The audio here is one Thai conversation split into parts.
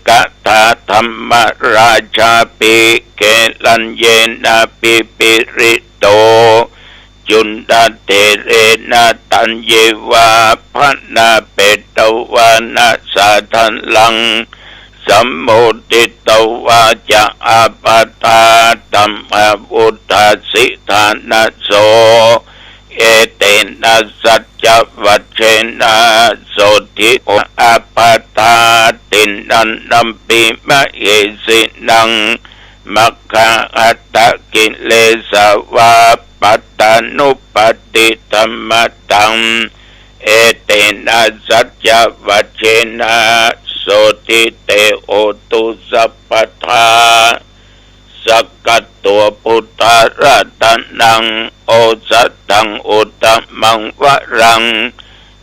กถาธรรมราชาปิเกลัญเยนะปิปิริโตจุนดาเตเรนะตัญเยวาพนาเปตวานะสาทันลังสัมโมติตวาจะอาปาตาตัมมาวุฒาสิธานะโสเอเตนะสัจจวัชเชนะโสติอาปาตาตินันนัมปิมะเอสินังมัคคะอัตตกิเลสวาปัตตานุปติธรรมตังเอเตนะสัจจวัชเชนะโสติเตโอตุสัพพทาสักกัตตัวพุทธรัตนังโอสัตตังอุตตมังวรัง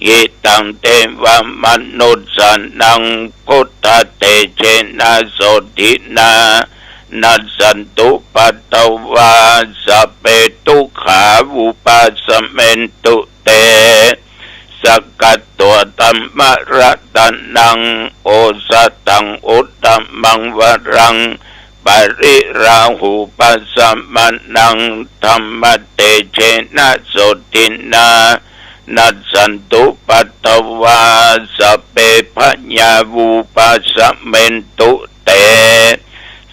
ยิตังเตวมนุสสนังพุทธเตเชนะโสตินานัสสันตุปัตตวาสัพเพทุกขาวุปัสสเมนตุเตสักกัตตัวตัมมะรัตนังโอสัตตังอุตตมังวรังปริราหูปัสสมนังธรรมเตเชนะโสตินานัสสันตุปัตตวาสัพเพปัญญาวูปัสสเมนตุเต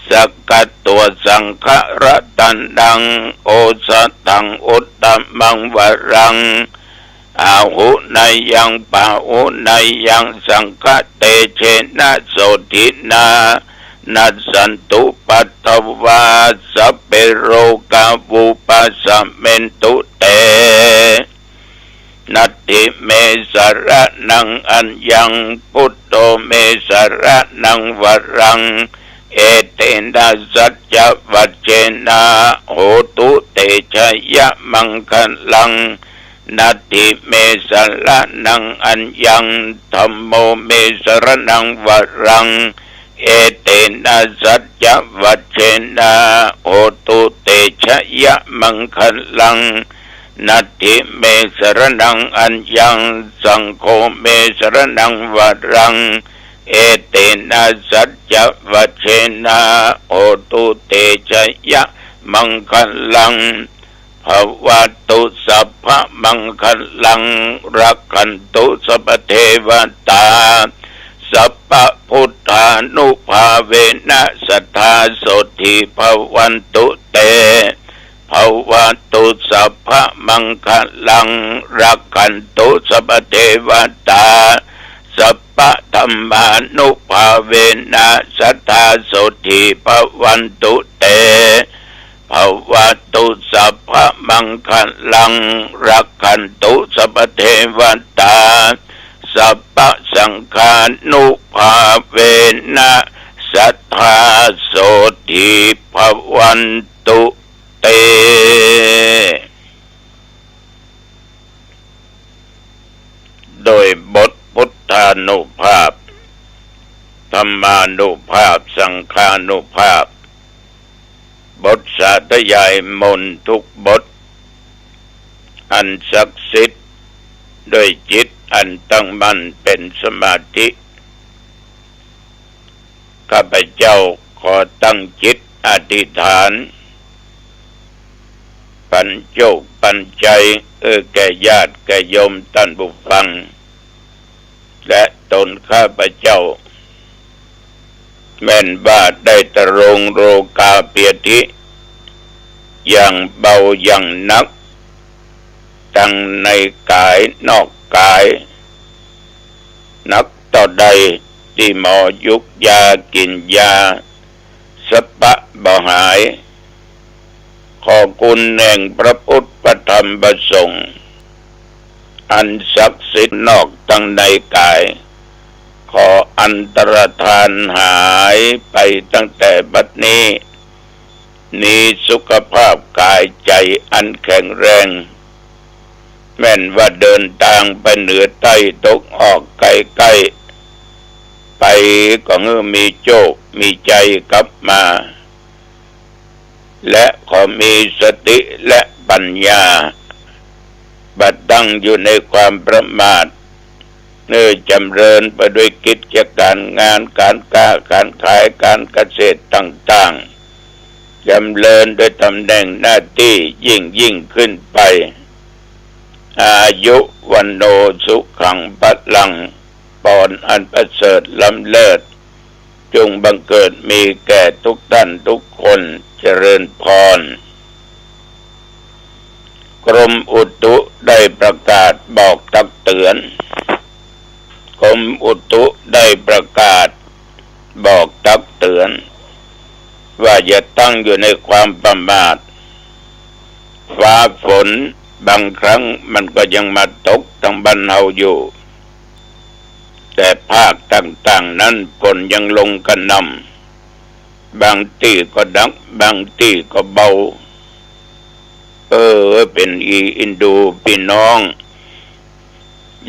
สักกัตตัวสังฆรัตนังโอสัตตังอุตตมังวรังอาหุนายังปาหุนายังสังฆเตเชนะโสตินานัสสันตุปัตตวาสัพเพโรกาวุปัสสเมนตุเตนัตติเมสระนังอัญญังพุทโธเมสระนังวรังเอเตนะสัจจวัชเชนะโหตุเตชะยะมังคัลลังนัตติเมสระนังอัญญังธัมโมเมสระนังวรังเอเตนะสัจจวัชเชนะโหตุเตชะยะมังคัลลังนัตถิเมสรนังอัญญังสังโฆเมสรนังวรังเอเตนะสัจจวัชเชนะโหตุเตชะยะมังคัลลังภวัตุสัพพะมังคัลลังรักขันตุสัพพเทวตาสัพพะพุทธานุภาเวนะสัทธาโสติภวันตุเตภวัตุสัพพะมังคัลลังรักขันตุสัพพเทวตาสัพพะธัมมานุภาเวนะสัทธาโสติภวันตุเตภวัตุสัพพะมังคัลลังรักขันตุสัพพเทวตาสัพพะสังฆานุภาเวนะสัทธาโสติภวันตุเตโดยบทพุทธานุภาพธรรมานุภาพสังฆานุภาพบทสาธยายมนต์ทุกบทอันศักดิ์สิทธิ์ด้วยจิตอันตั้งมั่นเป็นสมาธิข้าพเจ้าขอตั้งจิตอธิษฐานปัญโยกปัญใจแก่ญาติแก่โยมท่านผู้ฟังและตนข้าพเจ้าแม่นว่าได้ตรงโรกาเปียติอย่างเบาอย่างหนักทั้งในกายนอกกายนักต่อใดที่หมอยุกยากินยาสปะบ่หายขอคุณแห่งพระพุทธพระธรรมพระสงฆ์อันศักดิ์สิทธิ์นอกทั้งในกายขออันตรธานหายไปตั้งแต่บัดนี้มีสุขภาพกายใจอันแข็งแรงแม้นว่าเดินทางไปเหนือใต้ตกออกไกลๆไปก็มีโชคมีใจกลับมาและขอมีสติและปัญญาบัดตั้งอยู่ในความประมาท จำเริญไปด้วยกิจการงานการค้าการขายการเกษตรต่างๆจำเริญด้วยตำแหน่งหน้าที่ยิ่งขึ้นไปอายุวันโนสุขังพลังปอนอันประเสริฐล้ำเลิศจงบังเกิดมีแก่ทุกท่านทุกคนเจริญพรกรมอุตุได้ประกาศบอกตักเตือนกรมอุตุได้ประกาศบอกตักเตือนว่าอย่าตั้งอยู่ในความประมาทฟ้าฝนบางครั้งมันก็ยังมาตกทางบ้านเฮาอยู่แต่ภาคต่างๆนั้นฝนยังลงกระหน่ำบางที่ก็ดักบางที่ก็เบาเป็นอินดูพี่น้อง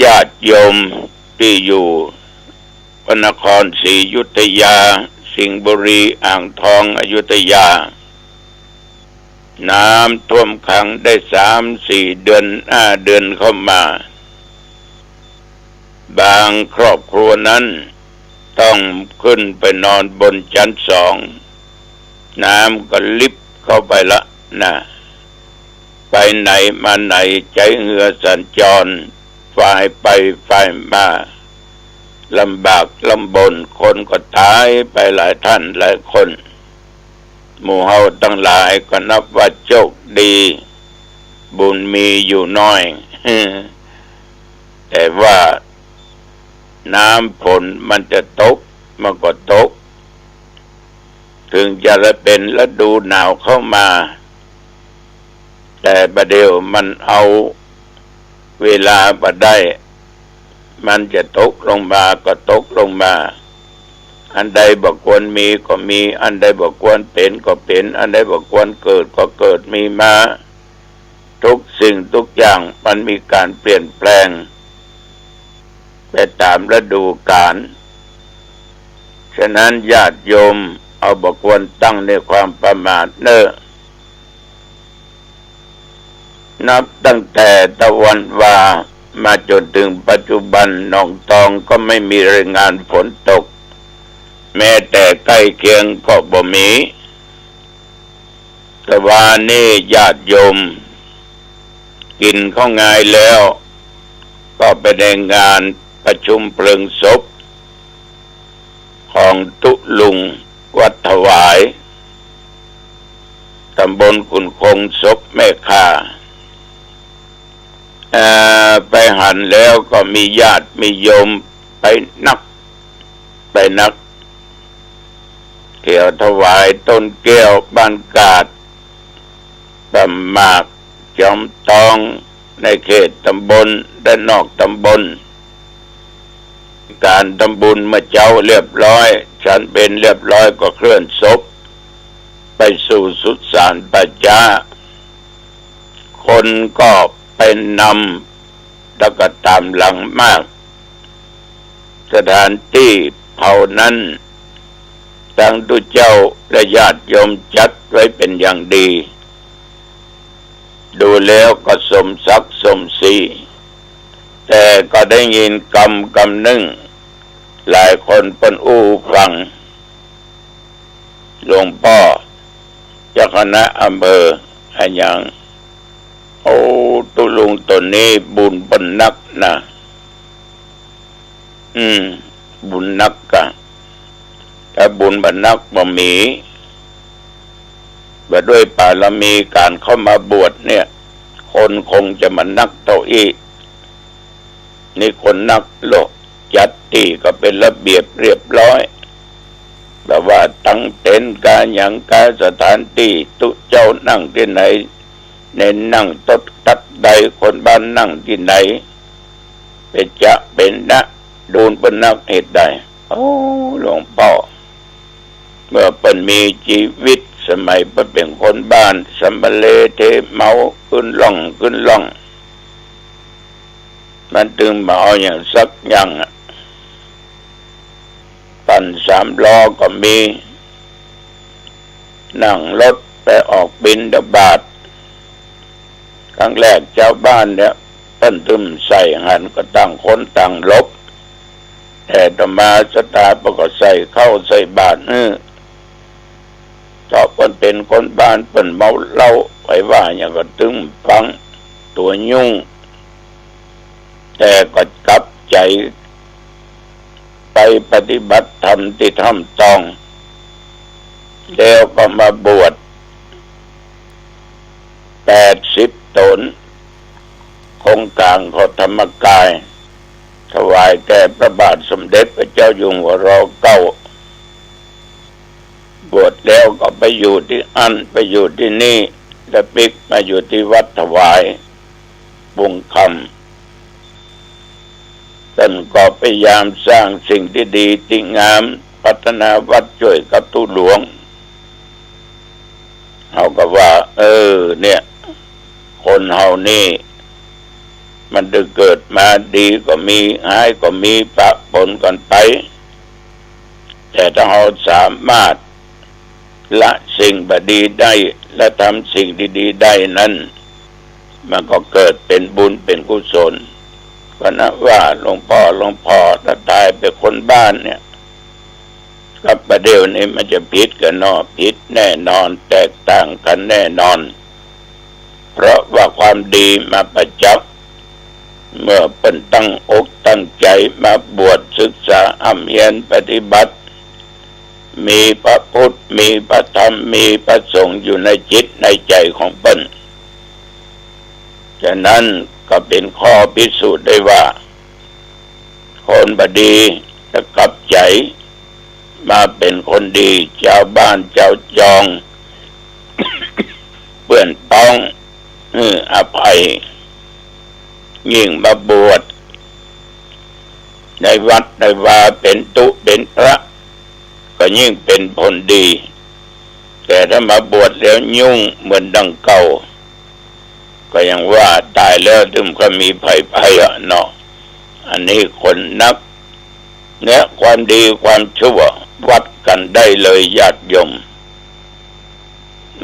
ญาติโยมที่อยู่พระนครศรีอยุธยาสิงห์บุรีอ่างทองอยุธยาน้ำท่วมขังได้3-4 เดือน5 เดือนเข้ามาบางครอบครัวนั้นต้องขึ้นไปนอนบนชั้น2น้ำก็ลิบเข้าไปละนะไปไหนมาไหนใจเหือสัญจรฝ่ายไปฝ่ายมาลำบากลำบนคนก็ตายไปหลายท่านหลายคนหมู่เฮาตั้งหลายก็นับว่าโชคดีบุญมีอยู่น้อย แต่ว่าน้ำฝนมันจะตกมันก็ตกถึงจะเป็นฤดูหนาวเข้ามาแต่ประเดี๋ยวมันเอาเวลาบ่ได้มันจะตกลงมาก็ตกลงมาอันใดบ่ควรมีก็มีอันใดบ่ควรเป็นก็เป็นอันใดบ่ควรเกิดก็เกิดมีมาทุกสิ่งทุกอย่างมันมีการเปลี่ยนแปลงไปตามฤดูกาลฉะนั้นญาติโยมเอาบ่ควรตั้งในความประมาทนับตั้งแต่ตะวันวามาจนถึงปัจจุบันหนองตองก็ไม่มีรายงานฝนตกแม้แต่ใกล้เคียงก็บ่มีแต่ว่านี่ญาติโยมกินข้าวงายแล้วก็ไปในงานประชุมเพลิงศพของตุลุงวัดถวายตำบลขุนคงศพแม่ข่าไปหันแล้วก็มีญาติมีโยมไปนักเกี่ยวถวายต้นแก้วบ้านกาดตำหมากจอมตองในเขตตำบลและนอกตำบลการทำบุญมาเจ้าเรียบร้อยฉันเป็นเรียบร้อยก็เคลื่อนศพไปสู่สุสานปัจจาคนก็เป็นนำแล้วก็ตามหลังมากสถานที่เผานั้นทั้งทุกเจ้าและญาติโยมจัดไว้เป็นอย่างดีดูแล้วก็สมศักดิ์สมศรีแต่ก็ได้ยินกำหนึ่งหลายคนเป็นอู้ฟังหลวงพ่อเจ้าคณะอำเภออันยังตุลุงตัวนี้บุญบนนักนะบุญนักกะถ้าบุญบนนักบ่มีว่าด้วยบารมีการเข้ามาบวชเนี่ยคนคงจะมานักเต้าอี้นี่คนนักโลกจัดตีก็เป็นระเบียบเรียบร้อยแบบว่าตั้งเต็นท์การอย่างการสถานที่ตุเจ้านั่งที่ไหนเน้นนั่งตดตัดใดคนบ้านนั่งที่ไหนเป็นจะเป็นนะดูนเป็นนักเหตุใดหลวงพ่อเมื่อเป็นมีชีวิตสมัยเป็นคนบ้านสัมบเลเทเมาขึ้นล่องมันถึงมาเอาอย่างสักอย่างปั่น3 ล้อก็มีนั่งรถไปออกบิณฑบาตครั้งแรกชาวบ้านเนี่ยต้นตึมใส่หันก็ต่างคนต่างลบ แต่ธรรมาสถาปก็ใส่เข้าใส่บาตรเพราะคนเป็นคนบ้านเปิ่นเมาเหล้าไปว่าอย่างก็ตึงฟังตัวยุ่งแต่ก็กลับใจไปปฏิบัติธรรมที่ทำต้องแล้วก็มาบวช80 ตนคงกลางเขาธรรมกายถวายแก่พระบาทสมเด็จพระเจ้าอยู่หัวร.9บวชแล้วก็ไปอยู่ที่ไปอยู่ที่นี่แล้วปิกมาอยู่ที่วัดถวายบุงคำท่านก็พยายามสร้างสิ่งที่ดีที่งามพัฒนาวัดช่วยกับทุหลวงเขาก็ว่าเนี่ยคนเฮานี่มันได้เกิดมาดีก็มีหายก็มีปะปนกันไปแต่ถ้าเราสามารถละสิ่งบดีได้และทำสิ่งดีๆได้นั้นมันก็เกิดเป็นบุญเป็นกุศลก็นะว่าหลวงพ่อถ้าตายเป็นคนบ้านเนี่ยกับประเดี๋ยวนี้มันจะผิดกันเนาะผิดแน่นอนแตกต่างกันแน่นอนเพราะว่าความดีมาประจับเมื่อเป็นตั้งอกตั้งใจมาบวชศึกษาอำเพียรปฏิบัติมีพระพุทธมีพระธรรมมีพระสงฆ์อยู่ในจิตในใจของเปิ้นฉะนั้นก็เป็นข้อพิสูจน์ได้ว่าคนบดีจะกลับใจมาเป็นคนดีเจ้าบ้านเจ้าจอง เปื่อนต้องอภัยยิ่งมาบวชในวัดในวาเป็นตุเป็นพระก็ยิ่งเป็นผลดีแต่ถ้ามาบวชแล้วยุ่งเหมือนดังเก่าก็ยังว่าตายแล้วถึงก็มีภัยเนาะอันนี้คนนับเนี่ยความดีความชั่ววัดกันได้เลยญาติโยม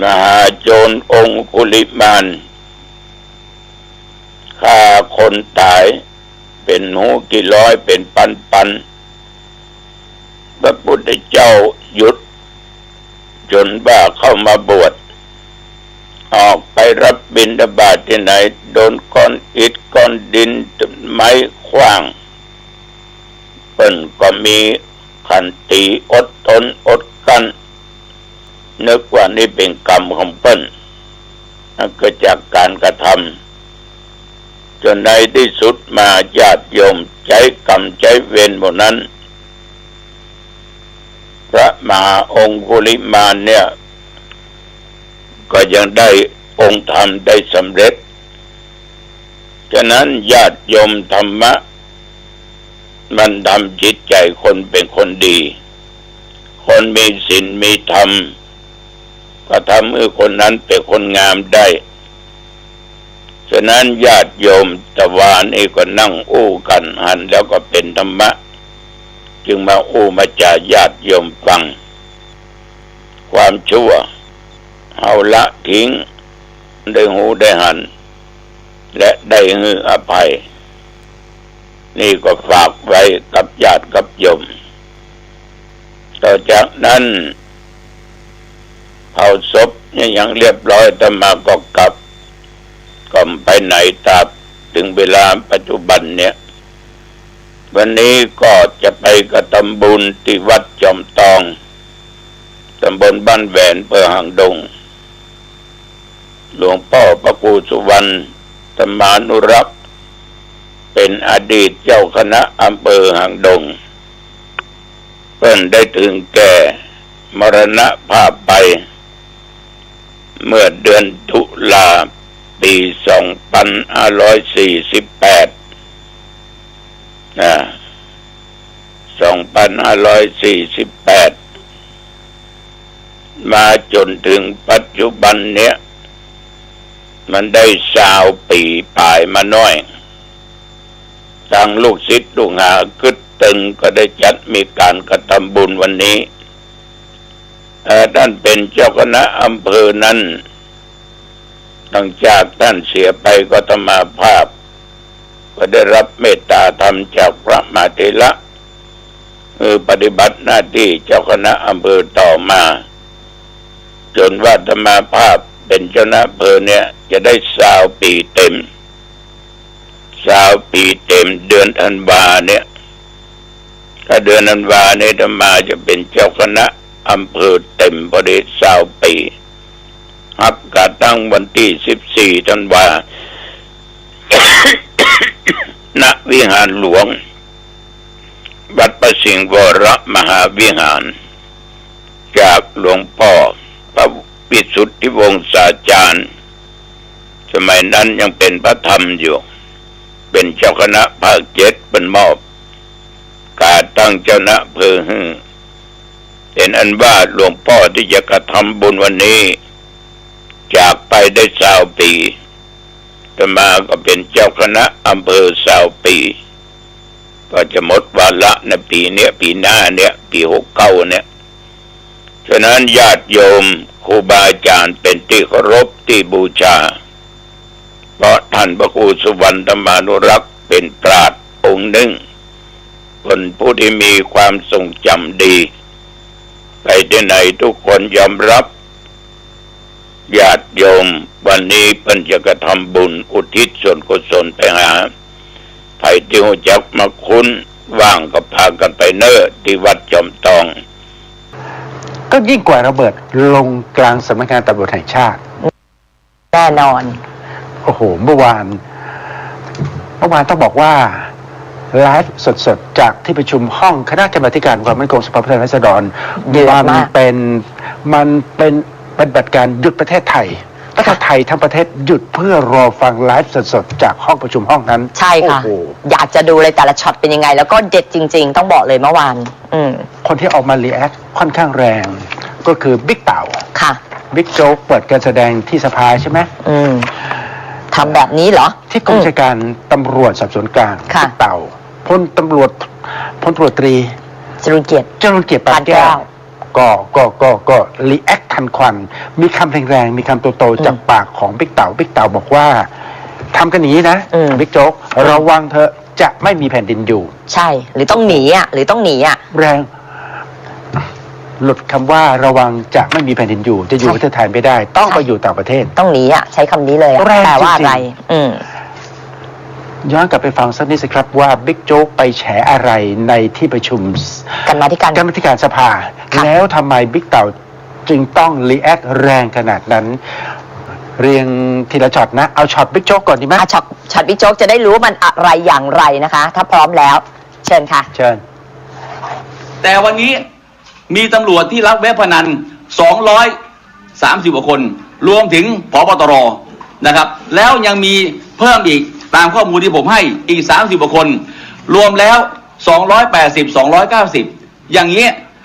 มหาโจรองคุลิมานฆ่าคนตายเป็นหูกี่ร้อยเป็นพันพระพุทธเจ้าหยุดจนว่าเข้ามาบวชออกไปรับบิณฑบาตที่ไหนโดนก้อนอิฐก้อนดินไม้ขว้างเปิ้นก็มีขันติอดทนอดกั้นนึกว่านี่เป็นกรรมของเปิ้นนั่นเกิดจากการกระทำจนในที่สุดมาญาติโยมใจกรรมใจเวรหมดนั้นพระมหาองคุลิมานเนี่ยก็ยังได้องค์ธรรมได้สำเร็จฉะนั้นญาติโยมธรรมะมันทำจิตใจคนเป็นคนดีคนมีศีลมีธรรมก็ทำให้คนนั้นเป็นคนงามได้ฉะนั้นญาติโยมตะวานี่ก็นั่งอู้กันหันแล้วก็เป็นธรรมะจึงมาอู้มาจ่าญาติโยมฟังความชั่วเอาละทิ้งได้หูได้หันและได้ฮืออภัยนี่ก็ฝากไว้กับญาติกับโยมต่อจากนั้นเผาศพยังเรียบร้อยแต่มาก็กลับก็ไปไหนตามถึงเวลาปัจจุบันเนี่ยวันนี้ก็จะไปกระทำบุญที่วัดจอมทองตำบลบ้านแหวนอำเภอหางดงหลวงพ่อพระครูสุวรรณธรรมานุรักษ์เป็นอดีตเจ้าคณะอำเภอหางดงเพิ่นได้ถึงแก่มรณภาพไปเมื่อเดือนตุลาปี2548 มาจนถึงปัจจุบันเนี้ยมันได้20 ปีป่ายมาน้อยทางลูกศิษย์ลูกหากึดตึงก็ได้จัดมีการกระทำบุญวันนี้ท่านเป็นเจ้าคณะอำเภอนั้นหลังจากท่านเสียไปก็ธรรมาภาพก็ได้รับเมตตาธรรมจากพระมหาเถระ ปฏิบัติหน้าที่เจ้าคณะอำเภอต่อมาจนว่าธรรมาภาพเป็นเจ้าคณะอำเภอเนี่ยจะได้20 ปีเต็ม20 ปีเต็มเดือนธันวาเนี่ยถ้าเดือนธันวาเนี่ยธรรมาจะเป็นเจ้าคณะอำเภอเต็มพอดี20 ปีรับการตั้งวันที่14 ธันวา ณ วิหารหลวงวัดประสิงห์วรมหาวิหารจากหลวงพ่อพระวิสุทธิวงศาจารย์สมัยนั้นยังเป็นพระธรรมอยู่เป็นเจ้าคณะภาค7เป็นมอบการตั้งเจ้าคณะอำเภอเป็นอันว่าหลวงพ่อที่จะกระทำบุญวันนี้จากไปได้20 ปีต่อมาก็เป็นเจ้าคณะอำเภอ20 ปีก็จะหมดวาระในปีนี้ปีหน้าเนี่ยปี69เนี่ยฉะนั้นญาติโยมครูบาอาจารย์เป็นที่เคารพที่บูชาเพราะท่านพระครูสุวรรณธรรมานุรักษ์เป็นปราชญ์องค์หนึ่งคนผู้ที่มีความทรงจำดีไปที่ไหนทุกคนยอมรับญาติโยมวันนี้เพิ่นจะกระทำบุญอุทิศส่วนกุศลไปหาไผ่ที่หูจักมาคุ้นว่างก็พากันไปเน้อที่วัดจอมทองก็ยิ่งกว่าระเบิดลงกลางสำนักงานตำรวจแห่งชาติแน่นอนโอ้โหเมื่อวานต้องบอกว่าไลฟ์สดๆจากที่ประชุมห้องคณะกรรมาการความมั่นคงสภาผู้แทนราษฎรมันเป็นปฏิบัติการหยุดประเทศไทยทั้งประเทศหยุดเพื่อรอฟังไลฟ์สดๆจากห้องประชุมห้องนั้นใช่ค่ะอยากจะดูเลยแต่ละช็อตเป็นยังไงแล้วก็เด็ดจริงๆต้องบอกเลยเมื่อวานคนที่ออกมารีแอคค่อนข้างแรงก็คือบิ๊กเต่าค่ะบิ๊กโจ๊กเปิดการแสดงที่สภาใช่ไหมทำแบบนี้เหรอที่กองบัญชาการตำรวจสอบสวนกลางบิ๊กเต่าพลตำรวจตรีจรุนเกียรติปานแก้วก็รีแอคทันควันมีคำแรงๆมีคำโตๆจากปากของบิ๊กเต่าบอกว่าทำกันอย่างนี้นะบิ๊กโจ๊กระวังเถอะจะไม่มีแผ่นดินอยู่ใช่หรือต้องหนีแรงหลุดคำว่าระวังจะไม่มีแผ่นดินอยู่จะอยู่ประเทศไทยไม่ได้ต้องไปอยู่ต่างประเทศต้องหนีใช้คำนี้เลยแปลว่าอะไรย้อนกลับไปฟังสักนิดสิครับว่าบิ๊กโจ๊กไปแฉอะไรในที่ประชุมกรรมาธิการสภาแล้วทำไมบิ๊กเต่าจึงต้องรีแอคแรงขนาดนั้นเรียงทีละช็อตนะเอาช็อตบิ๊กโจ๊กก่อนดีไหมช็อตบิ๊กโจ๊กจะได้รู้ว่ามันอะไรอย่างไรนะคะถ้าพร้อมแล้วเชิญค่ะเชิญแต่วันนี้มีตำรวจที่รับเว็บพนัน230 กว่าคนรวมถึงผบ.ตร.นะครับแล้วยังมีเพิ่มอีกตามข้อมูลที่ผมให้อีก30 กว่าคนรวมแล้ว280 290อย่างนี้